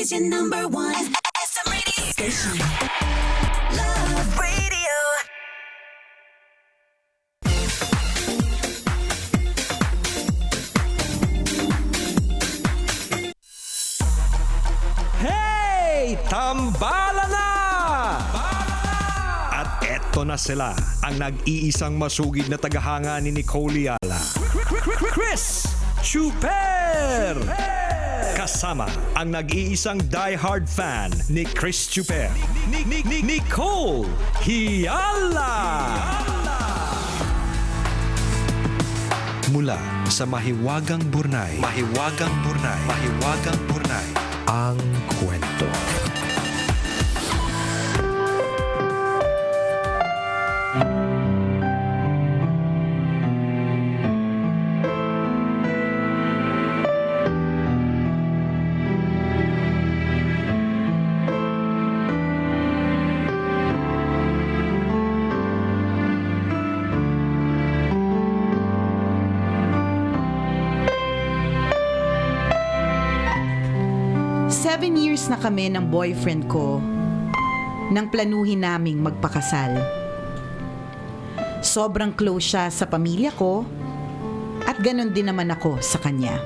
is your number one SM radio station. Love Radio. Hey! Tambala na! At eto na sila, ang nag-iisang masugid na tagahanga ni Nicole Yala. Chris Chuper! Kasama ang nag-iisang die-hard fan ni Chris Chuper, Nicole Hiala! Mula sa Mahiwagang Burnay, ang kwento. Seven years na kami ng boyfriend ko nang planuhin naming magpakasal. Sobrang close siya sa pamilya ko at ganon din naman ako sa kanya.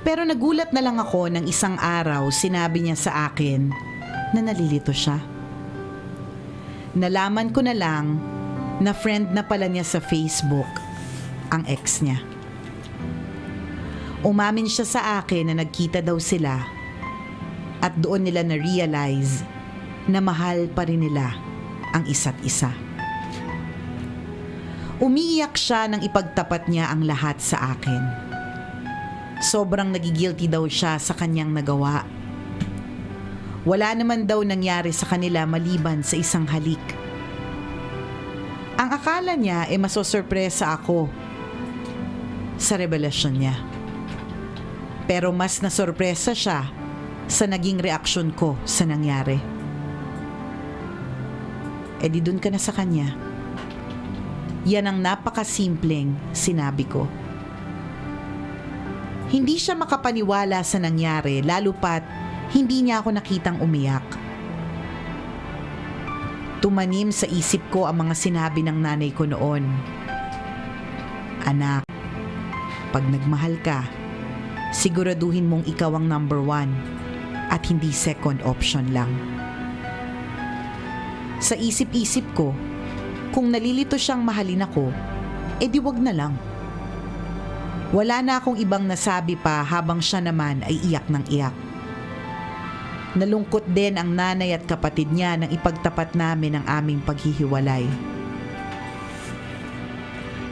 Pero nagulat na lang ako nang isang araw sinabi niya sa akin na nalilito siya. Nalaman ko na lang na friend na pala niya sa Facebook ang ex niya. Umamin siya sa akin na nagkita daw sila at doon nila na-realize na mahal pa rin nila ang isa't isa. Umiiyak siya nang ipagtapat niya ang lahat sa akin. Sobrang nagigilty daw siya sa kanyang nagawa. Wala naman daw nangyari sa kanila maliban sa isang halik. Ang akala niya ay masosurpresa ako sa revelasyon niya. Pero mas nasorpresa siya sa naging reaksyon ko sa nangyari. E di dun ka na sa kanya. Yan ang napakasimpleng sinabi ko. Hindi siya makapaniwala sa nangyari lalo pat hindi niya ako nakitang umiyak. Tumanim sa isip ko ang mga sinabi ng nanay ko noon. Anak, pag nagmahal ka, siguraduhin mong ikaw ang number one at hindi second option lang. Sa isip-isip ko, kung nalilito siyang mahalin ako, edi wag na lang. Wala na akong ibang nasabi pa habang siya naman ay iyak ng iyak. Nalungkot din ang nanay at kapatid niya nang ipagtapat namin ang aming paghihiwalay.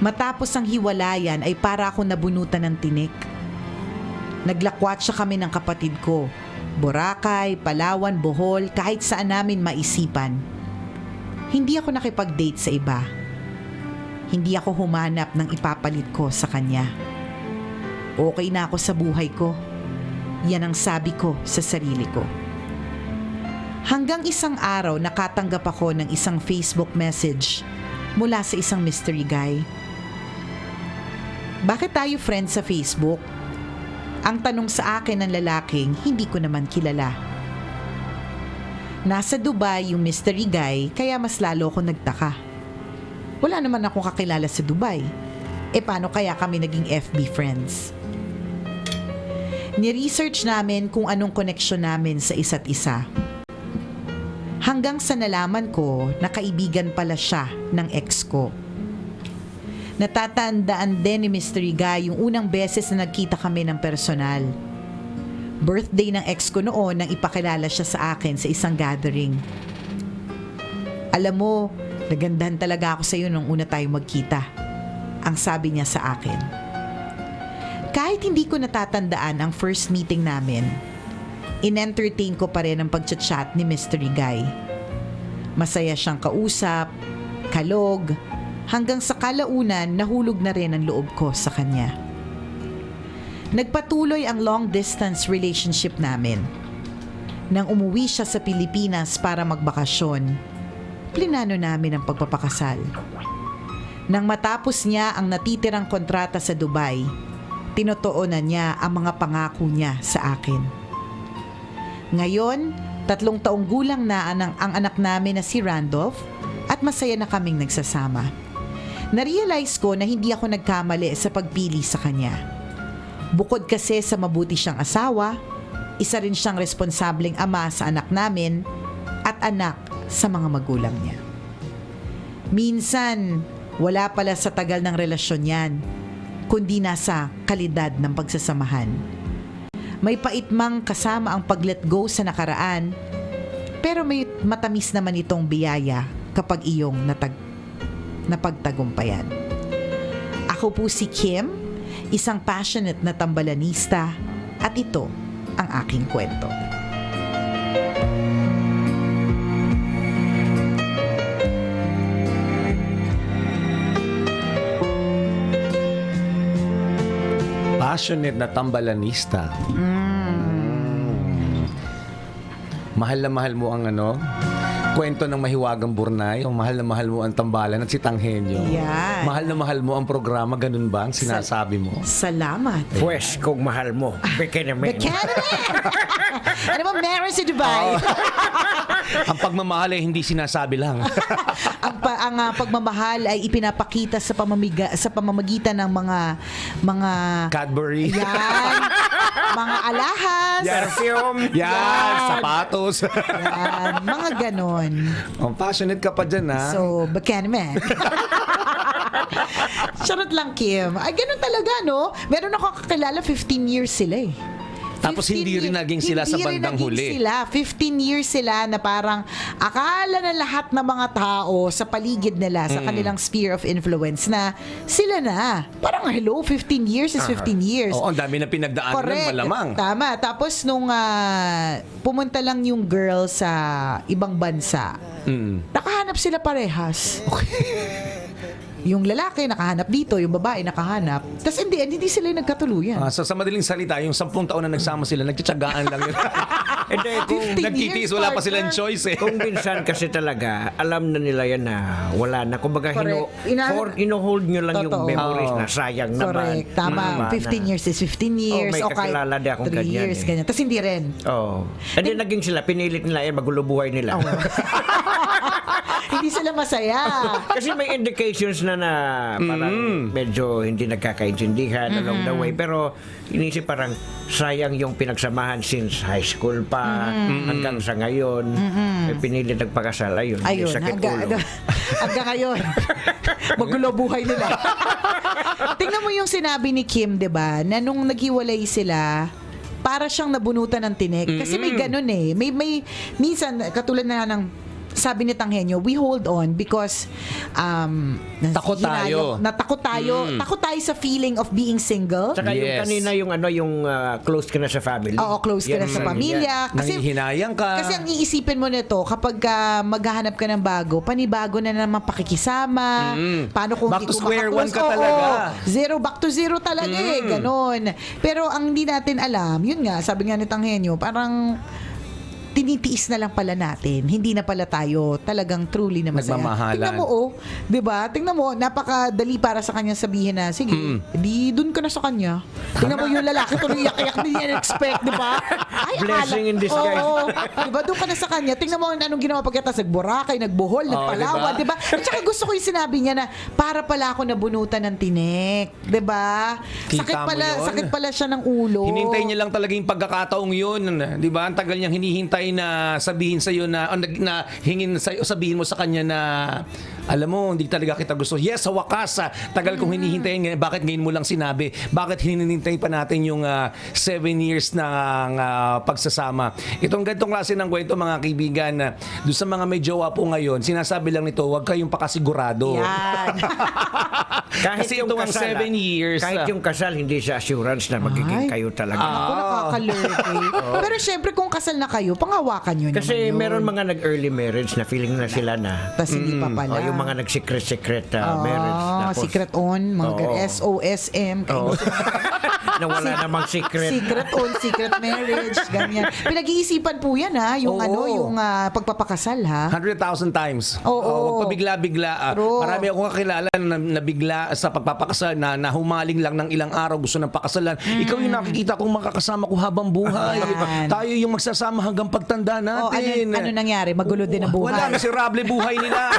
Matapos ang hiwalayan ay para ako nabunutan ng tinik. Naglakwatsa kami ng kapatid ko. Boracay, Palawan, Bohol, kahit saan namin maisipan. Hindi ako nakipag-date sa iba. Hindi ako humanap ng ipapalit ko sa kanya. Okay na ako sa buhay ko. Yan ang sabi ko sa sarili ko. Hanggang isang araw nakatanggap ako ng isang Facebook message mula sa isang mystery guy. Bakit tayo friends sa Facebook? Ang tanong sa akin ng lalaking hindi ko naman kilala. Nasa Dubai yung mystery guy kaya mas lalo ako nagtaka. Wala naman akong kakilala sa Dubai. E paano kaya kami naging FB friends? Ni-research namin kung anong koneksyon namin sa isa't isa. Hanggang sa nalaman ko na kaibigan pala siya ng ex ko. Natatandaan din ni mystery guy yung unang beses na nagkita kami ng personal. Birthday ng ex ko noon nang ipakilala siya sa akin sa isang gathering. Alam mo, nagandahan talaga ako sa iyo nung una tayo magkita. Ang sabi niya sa akin. Kahit hindi ko natatandaan ang first meeting namin, in-entertain ko pa rin ang pagchat-chat ni mystery guy. Masaya siyang kausap, kalog, hanggang sa kalaunan nahulog na rin ang loob ko sa kanya. Nagpatuloy ang long-distance relationship namin. Nang umuwi siya sa Pilipinas para magbakasyon, plinano namin ang pagpapakasal. Nang matapos niya ang natitirang kontrata sa Dubai, tinotoonan niya ang mga pangako niya sa akin. Ngayon, 3 taong gulang na ang anak namin na si Randolph at masaya na kaming nagsasama. Narealize ko na hindi ako nagkamali sa pagpili sa kanya. Bukod kasi sa mabuti siyang asawa, isa rin siyang responsableng ama sa anak namin at anak sa mga magulang niya. Minsan, wala pala sa tagal ng relasyon yan, kundi nasa kalidad ng pagsasamahan. May pait mang kasama ang pag-let go sa nakaraan, pero may matamis naman itong biyaya kapag iyong napagtagumpayan. Ako po si Kim, isang passionate na tambalanista, at ito ang aking kwento. Passionate na tambalanista. Mahal na mahal mo ang kwento ng Mahiwagang Burnay, o mahal na mahal mo ang tambalan at si Tanghenyo. Yan. Mahal na mahal mo ang programa, ganun ba ang sinasabi mo? Salamat. Pwes, kung mahal mo, bigyan namin. Ano ba, meron sa Dubai? Ang pagmamahal ay hindi sinasabi lang. ang pagmamahal ay ipinapakita sa pamamagitan ng mga Cadbury. yan, mga alahas. Perfume. Yan, sapatos. Yan, mga ganon. Oh, passionate ka pa dyan, ha? So, baka naman. Charot lang, Kim. Ay, ganun talaga, no? Meron ako kakilala, 15 years sila eh. Tapos hindi rin naging sila sa bandang huli. Hindi rin naging sila. 15 years sila na parang akala na lahat ng mga tao sa paligid nila, sa kanilang sphere of influence na sila na. Parang hello, 15 years is 15 years. Oo, ang dami na pinagdaanan, Correct. malamang. Tama. Tapos nung pumunta lang yung girl sa ibang bansa, nakahanap sila parehas. Yung lalaki nakahanap dito, yung babae nakahanap. Tapos hindi sila yung nagkatuluyan. So sa madaling salita, yung 10 taon na nagsama sila, nagtsatsagaan lang yun. Hindi, kung 15 Nagtitiis, years, wala pa partner. silang choice eh. kung minsan kasi talaga, alam na nila yan na wala na. Kumbaga, Correct. ino-hold nyo lang yung Totoo. memories na sayang naman. Correct. Tama. Naman 15 years is 15 years. may o kahit kakilala din akong 3 ganyan years, eh. ganyan. Tapos hindi rin. Oh. And then naging sila, pinilit nila yan, magulo buhay nila. Hindi sila masaya. Kasi may indications na parang medyo hindi nagkakaintindihan along the way. Pero inisip parang sayang yung pinagsamahan since high school pa hanggang sa ngayon. Pinilit nagpakasal. Ayun, may Ayun, sakit ulo. hanggang ngayon. Magulo buhay nila. Tingnan mo yung sinabi ni Kim, 'di ba? Na nung naghiwalay sila, para siyang nabunutan ng tinik. Kasi may ganun eh. May minsan katulad na ng sabi ni Tanghenyo, we hold on because Takot tayo. Natakot tayo. Takot tayo sa feeling of being single. Tsaka yung Yes. kanina yung close ka na sa family. Oo, close ka na sa pamilya. Nanghihinayang ka. Kasi ang iisipin mo nito, kapag maghahanap ka ng bago, panibago na naman pakikisama. Paano kung Back hindi to square one ka Oo, talaga. back to zero talaga eh. Ganon. Pero ang hindi natin alam, yun nga, sabi nga ni Tanghenyo, parang tinitiis na lang pala natin. Hindi na pala tayo talagang truly na masaya. Nagmamahalan. Tingnan mo, 'di ba? Tingnan mo, napakadali para sa kanya sabihin na, sige, di doon ka na sa kanya. Tingnan mo yung lalaki tuloy iyak-iyak, hindi niya expect, 'di ba? Ay, Blessing in disguise. Oo, 'di ba? Doon ka na sa kanya. Tingnan mo anong ginawa pagkatapos nagboracay, nagbohol, nagpalawan, 'di ba? At saka gusto ko yung sinabi niya na para pala ako nabunutan ng tinik, 'di ba? Kita Sakit mo yun. pala siya ng ulo. Hinintay niya lang talaga yung pagkakataong yun. Di ba? Ang tagal niyang hinihintay na sabihin sa'yo na hingin sa'yo, sabihin mo sa kanya na alam mo, hindi talaga kita gusto. Yes, sa wakas, tagal kong hinihintayin ngayon. Bakit ngayon mo lang sinabi? Bakit hinihintay pa natin yung 7 years ng pagsasama? Itong ganitong klase ng kwento, mga kaibigan, doon sa mga may jowa po ngayon, sinasabi lang nito, huwag kayong pakasigurado. Yan. Kasi ito ang 7 years. Kahit yung kasal, hindi siya assurance na magiging Ay. kayo talaga. Ako nakakalurky. Pero syempre kung kasal na kayo, panghawakan nyo Kasi naman yun. meron mga nag-early marriage na feeling na sila na. Tas hindi pa pala. Yung yung mga nagsikret-sikret marriage. Tapos, secret on, mga Oo. SOSM, Oo. Nawala namang secret. secret on, secret marriage, ganyan. Pinag-iisipan po yan ha, yung Oo. yung pagpapakasal ha. 100,000 times. Oo. Huwag pa bigla-bigla. True. Marami akong kakilala na bigla sa pagpapakasal na humaling lang ng ilang araw, gusto ng pakasalan. Ikaw yung nakikita kong makakasama ko habang buhay. Yan. Tayo yung magsasama hanggang pagtanda natin. Ano nangyari? Magulo din ang buhay. Wala, miserable buhay nila.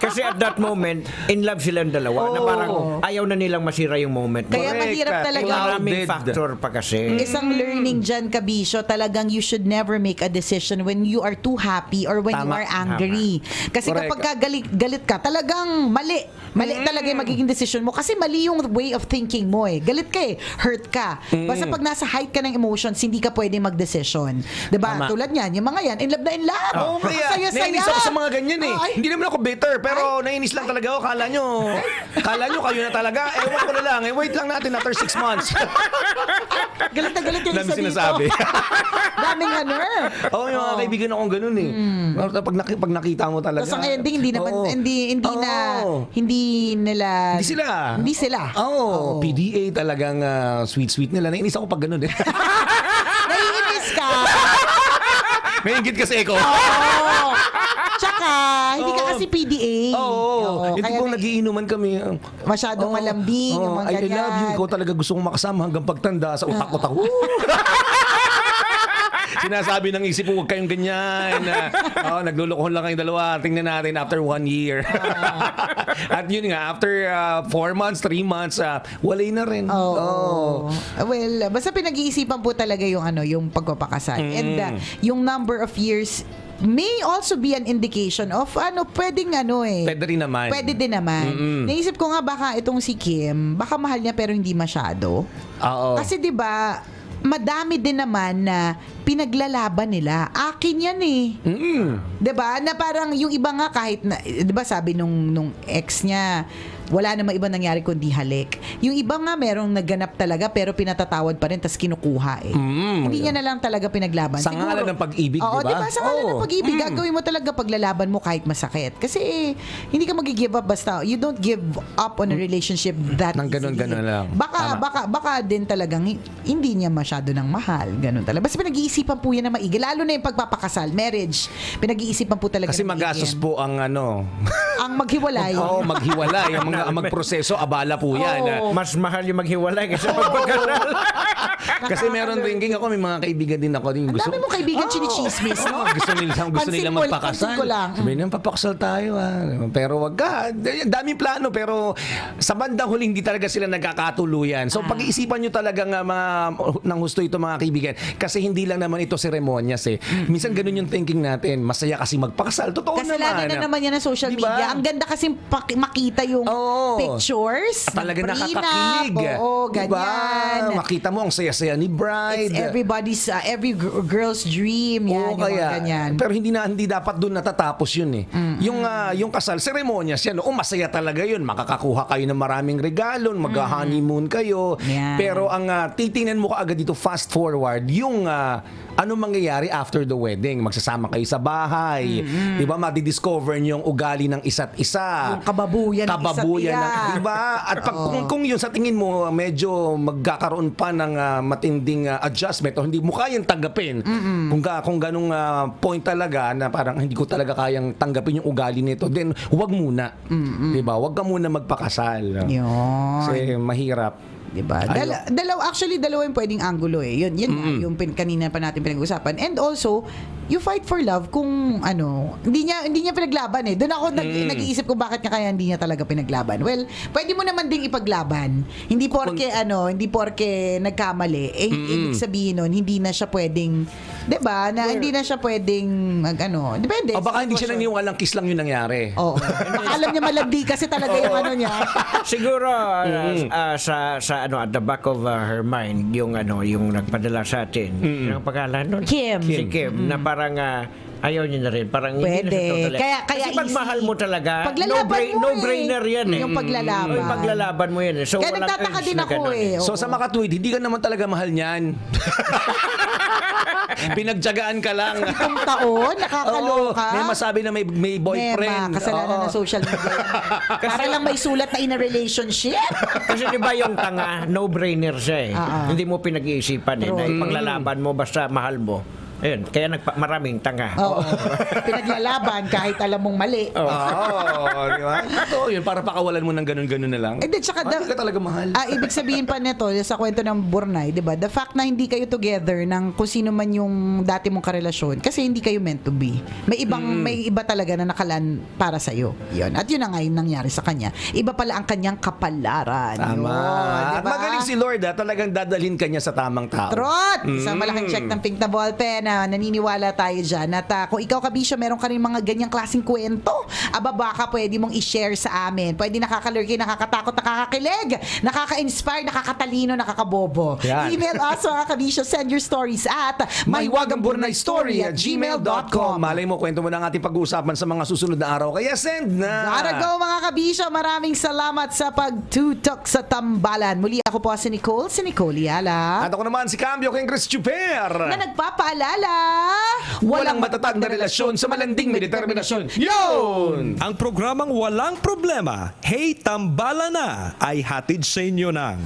Kasi at that moment, in love silang dalawa na parang ayaw na nilang masira yung moment. Kaya Correct. mahirap talaga. Maraming Clouded. factor pa kasi. Isang learning dyan, Kabisyo, talagang you should never make a decision when you are too happy or when you Tama. are angry. Kasi Correct. kapag galit ka, talagang mali. Mali talaga yung magiging decision mo. Kasi mali yung way of thinking mo eh. Galit ka eh. Hurt ka. Basta pag nasa height ka ng emotions, hindi ka pwede mag-decision. Diba? Tama. Tulad niyan, yung mga yan, in love na in love. Oo, kaya Saya-saya. nainis ako sa mga ganyan eh. Ay. Hindi naman ako bitter, pero nainis lang talaga ako. Kala nyo kayo na talaga. Ewan ko na lang. Wait lang natin after 6 months. Galit na galit yung Dami isa sinasabi. dito. Daming ano. Oo, yung mga kaibigan akong ganun eh. Pag nakita mo talaga. Tapos ang ending, hindi naman, Oo. hindi na, Oo. hindi nila. Hindi sila. Oo. PDA talagang sweet nila. Nainis ako pag ganun eh. Naiinis ka. May inggit kasi ako. Oo. Tsaka, hindi ka Oo. kasi PDA. Oo. Hindi kaya kung nagiinuman kami. masyadong malambing, yung mga I ganyan. love you. Ikaw talaga gusto kong makasama hanggang pagtanda sa utak-utak. Sinasabi ng isip ko, huwag kayong ganyan. Naglulukohan lang kayong dalawa. Tingnan natin after 1 year. At yun nga, after 4 months, 3 months, walay na rin. Oo. Well, basta pinag-iisipan po talaga yung yung pagpapakasal. And yung number of years may also be an indication of pwedeng Pwede rin naman. Pwede din naman. Naisip ko nga baka itong si Kim, baka mahal niya pero hindi masyado. Oo. Kasi 'di ba, madami din naman na pinaglalaban nila. Akin yan eh. 'Di ba? Na parang yung iba nga kahit na 'di ba sabi nung ex niya, wala namang iba nangyari kundi halik. Yung iba nga merong nagganap talaga pero pinatatawad pa rin tas kinukuha eh. Hindi niya na lang talaga pinaglaban. Sa ngalan ng pag-ibig, Oo, di ba? diba? Sa ngalan ng Oo. pag-ibig, gagawin mo talaga paglalaban mo kahit masakit. Kasi hindi ka mag-give up basta. You don't give up on a relationship that Nang ganun-ganun lang. Baka din talagang hindi niya masyado ng mahal. Ganun talaga. Basta pinag-iisipan po yan na maigi. Lalo na yung pagpapakasal, marriage. Pinag-iisipan po talaga Kasi na maigi magastos yan. po ang Ang maghiwalay. Oo, maghiwalay. Ang magproseso, abala po yan. Oo. Mas mahal yung maghiwalay kaysa magpagkasal. Kasi meron thinking ako, may mga kaibigan din ako din Ang gusto. dami mo kaibigan chinichismis, no? Gusto nilang Pansin mo magpakasal. lang. Sabi nilang papakasal tayo Pero wag ka. Daming plano pero sa bandang huli hindi talaga sila nagkakatuluyan. So pag-iisipan nyo talaga nga ng husto ito mga kaibigan. Kasi hindi lang naman ito seremonyas eh. Minsan ganun yung thinking natin. Masaya kasi magpakasal. Totoo naman. Kasalanan na naman yan ng social Diba? media. Ang ganda kasi makita yung Oo. pictures. Talaga ng prenup. nakakakilig. Oo, Diba? ganyan. Makita mo ang saya-saya ni bride. It's everybody's, every girl's dream. Yan, Oo, yung mga kaya. ganyan. Pero hindi dapat doon natatapos yun eh. Yung kasal, seremonyas yan. Masaya talaga yun. Makakakuha kayo ng maraming regalo, mag-honeymoon kayo. Yan. Pero ang titingnan mo kaagad dito, fast forward, yung ano mangyayari after the wedding. Magsasama kayo sa bahay. Di ba? Madidiscover niyo yung ugali ng isa't isa. Yung kababuyan ng isa't isa. Di ba? At kung yun sa tingin mo, medyo magkakaroon pa ng matinding adjustment o hindi mo kayang tanggapin. Kung ganong point talaga na parang hindi ko talaga kayang tanggapin yung ugali nito, then huwag muna. Di ba? Huwag ka muna magpakasal. Yun. Kasi mahirap. Diba? Ayun. Dalawa yung pwedeng angulo eh. Yun nga, yung kanina pa natin pinag-usapan. And also, you fight for love kung hindi niya pinaglaban eh. Doon ako nag-iisip ko bakit nga kaya hindi niya talaga pinaglaban. Well, pwede mo naman ding ipaglaban. Hindi porke nagkamali, ibig sabihin nun, hindi na siya pwedeng, 'di ba? Na hindi na siya pwedeng depende. O baka hindi siya naniniwalang kiss lang yung nangyari. Oo. Baka alam niya malandi kasi talaga yung niya. Siguro sa at the back of her mind yung nagpadala sa atin. Yung pangalan nun? Kim. Si Kim na parang ayaw niya na rin. Parang hindi na Pwede. siya totally. Kaya Kasi easy. pagmahal mo talaga, Paglalaban mo no-brainer yan eh. Yung paglalaban. Yung paglalaban mo yan eh. So, Kaya walang nagtataka urge din na ako ganun eh. So sa makatwid, hindi ka naman talaga mahal niyan. Pinagtyagaan ka lang. Itong taon, nakakaloka. May masabi na may boyfriend. Kasalanan Oo. ng social media. Para lang may sulat na in a relationship. Kasi di ba yung tanga, no-brainer siya eh. Hindi mo pinag-iisipan eh. Na True. ipaglalaban mo basta mahal mo. Ayun, kaya maraming tanga. Oo. Pinaglalaban kahit alam mong mali. Oo, di ba? Ito, yun, para pakawalan mo ng ganun-ganun na lang. Eh, di, tsaka Hindi ka talaga mahal. Ibig sabihin pa nito sa kwento ng Burnay, 'di ba? The fact na hindi kayo together ng kung sino man yung dati mong karelasyon kasi hindi kayo meant to be. May iba talaga na nakalan para sa iyo. 'Yun. At 'yun na nga yung nangyari sa kanya. Iba pala ang kanyang kapalaran. Tama. Yun, At diba? magaling si Lord, talagang dadalhin ka niya sa tamang tao. Trot! Isang malaking check ng pink na ballpen na naniniwala tayo dyan. At kung ikaw, Kabisyo, meron ka rin mga ganyang klaseng kwento, baka pwede mong i-share sa amin. Pwede nakakalurky, nakakatakot, nakakakilig, nakaka-inspire, nakakatalino, nakakabobo. Yan. Email us mga Kabisyo. Send your stories at mahiwagangburnaystory@gmail.com. Malay mo, kwento mo na ang ating pag-uusapan sa mga susunod na araw. Kaya send na! Gotta go mga Kabisyo. Maraming salamat sa pagtutok sa tambalan. Muli ako po si Nicole Yala. At ako naman si Cambio King Chris Chuper. Na nagpapaalala, Walang matatag na relasyon sa malanding may determinasyon. Yun! Ang programang Walang Problema, Hey Tambala Na, ay hatid sa inyo ng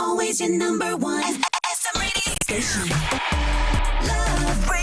Always your number one. SM Radio Station. Love Radio.